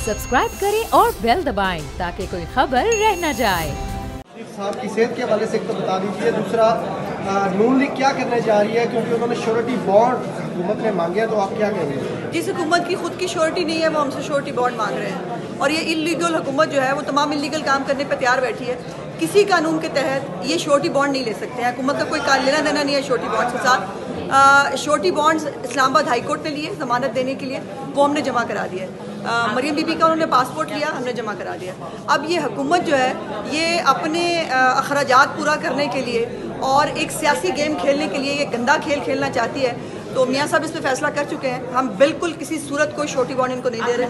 Subscribe करें और bell दबाएं ताकि कोई खबर रह न जाए। साहब की सेहत के हवाले से एक तो बता दीजिए, दूसरा नून लीग क्या करने जा रही है, क्योंकि उन्होंने श्योरिटी बॉन्ड हुकूमत ने मांगे, तो आप क्या कहेंगे? जिस हुकूमत की खुद की श्योरिटी नहीं है वो हमसे श्योरिटी बॉन्ड मांग रहे हैं, और ये इलीगल हुकूमत जो है वो तमाम इलीगल काम करने पर तैयार बैठी है। किसी कानून के तहत ये श्योरिटी बॉन्ड नहीं ले सकते हैं। हुकूमत का कोई लेना देना नहीं है श्योरिटी बॉन्ड के साथ। Surety bonds Islamabad high court ने लिए जमानत देने के लिए, वो हमने जमा करा दिया। मरियम बीबी का उन्होंने पासपोर्ट लिया, हमने जमा करा दिया। अब ये हुकूमत जो है ये अपने अखराजात पूरा करने के लिए और एक सियासी गेम खेलने के लिए ये गंदा खेल खेलना चाहती है। तो मियाँ साहब इस पर फैसला कर चुके हैं। हम बिल्कुल किसी सूरत कोई श्योरिटी बॉन्ड इनको नहीं दे रहे,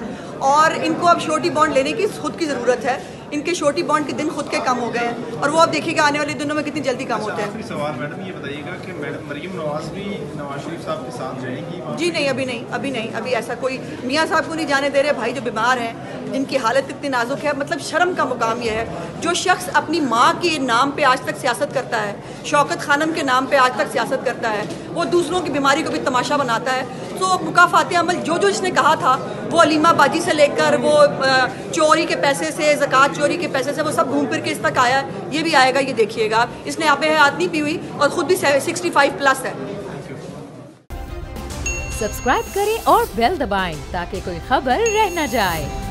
और इनको अब श्योरिटी बॉन्ड लेने की खुद की ज़रूरत है। इनके श्योरिटी बॉन्ड के दिन खुद के कम हो गए हैं, और वो आप देखिएगा आने वाले दिनों में कितनी जल्दी कम होते हैं। सवाल मैडम ये बताइएगा कि मैडम मरियम नवाज भी नवाज शरीफ साहब के साथ रहेंगी? जी नहीं, अभी नहीं, अभी ऐसा कोई मियाँ साहब को नहीं जाने दे रहे। भाई जो बीमार हैं, जिनकी हालत इतनी नाजुक है, मतलब शर्म का मुकाम यह है जो शख्स अपनी माँ के नाम पे आज तक सियासत करता है, शौकत खानम के नाम पे आज तक सियासत करता है, वो दूसरों की बीमारी को भी तमाशा बनाता है। तो मुकाफात अमल जो इसने कहा था, वो अलीमा बाजी से लेकर वो चोरी के पैसे से, ज़कात चोरी के पैसे से, वो सब घूम फिर के इस तक आया, ये भी आएगा, ये देखिएगा। इसने आप हयात नहीं पी हुई और ख़ुद भी 65+ है। सब्सक्राइब करें और बेल दबाएं ताकि कोई खबर रह न जाए।